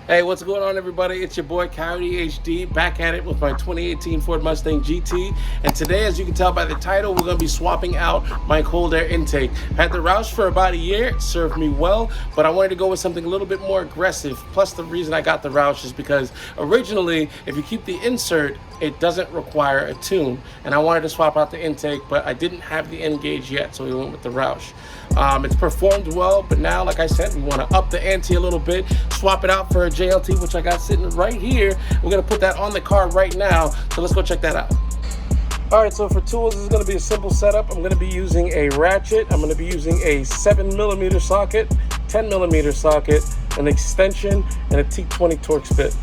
Hey, what's going on, everybody? It's your boy Coyote HD, back at it with my 2018 Ford Mustang GT. And today, as you can tell by the title, we're going to be swapping out my cold air intake. Had the Roush for about a year. It served me well, but I wanted to go with something a little bit more aggressive. Plus, the reason I got the Roush is because originally, if you keep the insert, it doesn't require a tune. And I wanted to swap out the intake, but I didn't have the N gauge yet, so we went with the Roush. It's performed well, but now, like I said, we want to up the ante a little bit, swap it out for a JLT, which I got sitting right here. We're going to put that on the car right now, so let's go check that out. Alright, so for tools, this is going to be a simple setup. I'm going to be using a ratchet, I'm going to be using a 7mm socket, 10mm socket, an extension, and a T20 Torx bit.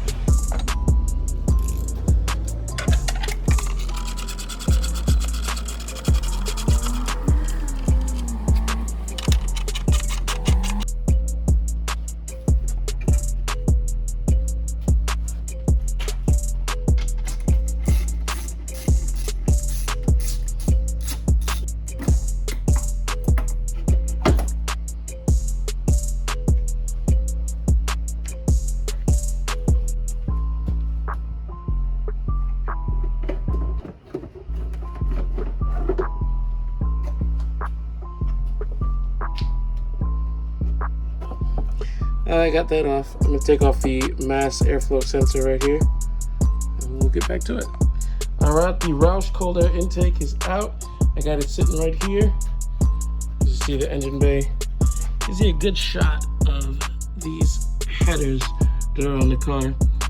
I got that off. I'm going to take off the mass airflow sensor right here, and we'll get back to it. Alright, the Roush cold air intake is out. I got it sitting right here. You see the engine bay. You see a good shot of these headers that are on the car.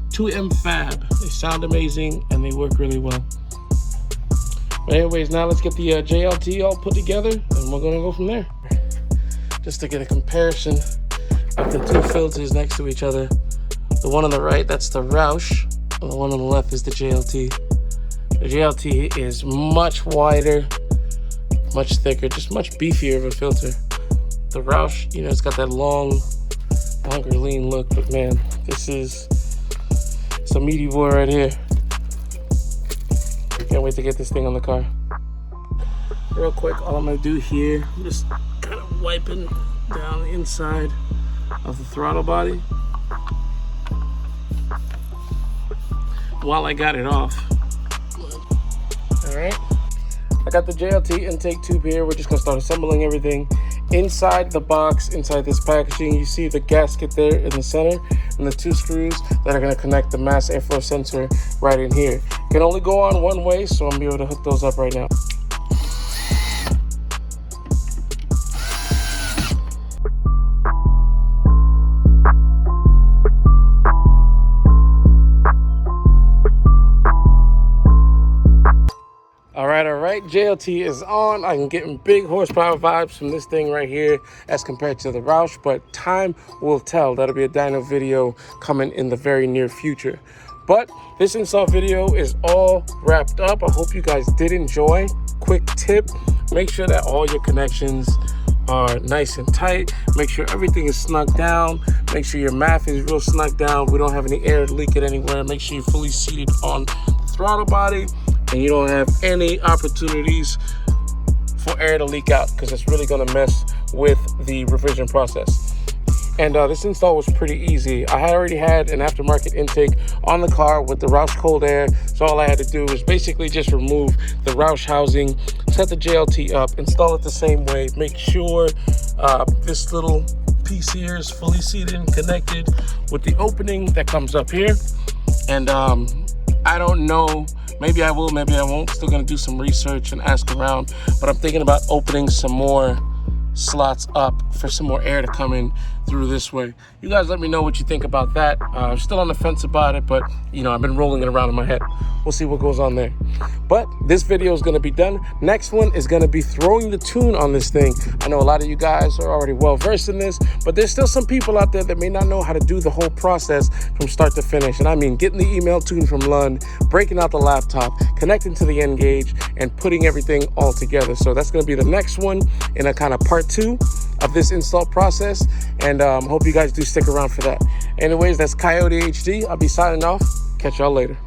2M Fab. They sound amazing and they work really well. But anyways, now let's get the JLT all put together, and we're going to go from there. Just to get a comparison of the two filters next to each other. The one on the right, that's the Roush, and the one on the left is the JLT. The JLT is much wider, much thicker, just much beefier of a filter. The Roush, you know, it's got that longer lean look, but man, this is a meaty boy right here. Can't wait to get this thing on the car. Real quick, all I'm gonna do here, I'm just kind of wiping down the inside of the throttle body while I got it off. All right, I got the JLT intake tube here. We're just gonna start assembling everything inside the box, inside this packaging. You see the gasket there in the center and the two screws that are gonna connect the mass airflow sensor right in here. It can only go on one way, so I'm gonna be able to hook those up right now. All right, JLT is on. I'm getting big horsepower vibes from this thing right here as compared to the Roush, but time will tell. That'll be a dyno video coming in the very near future. But this install video is all wrapped up. I hope you guys did enjoy. Quick tip, make sure that all your connections are nice and tight. Make sure everything is snug down. Make sure your math is real snug down. We don't have any air leaking anywhere. Make sure you're fully seated on the throttle body, and you don't have any opportunities for air to leak out, because it's really going to mess with the revision process. And this install was pretty easy. I had already had an aftermarket intake on the car with the Roush cold air, so all I had to do was basically just remove the Roush housing, set the JLT up, install it the same way, make sure this little piece here is fully seated and connected with the opening that comes up here. And I don't know, maybe I will, maybe I won't. Still gonna do some research and ask around, but I'm thinking about opening some more slots up for some more air to come in through this way. You guys let me know what you think about that. I'm still on the fence about it, but you know, I've been rolling it around in my head. We'll see what goes on there. But this video is going to be done. Next one is going to be throwing the tune on this thing. I know a lot of you guys are already well versed in this, but there's still some people out there that may not know how to do the whole process from start to finish. And I mean, getting the email tune from Lund, breaking out the laptop, connecting to the N gauge, and putting everything all together. So that's going to be the next one in a kind of part 2 of this install process, and hope you guys do stick around for that. Anyways, that's Coyote HD. I'll be signing off. Catch y'all later.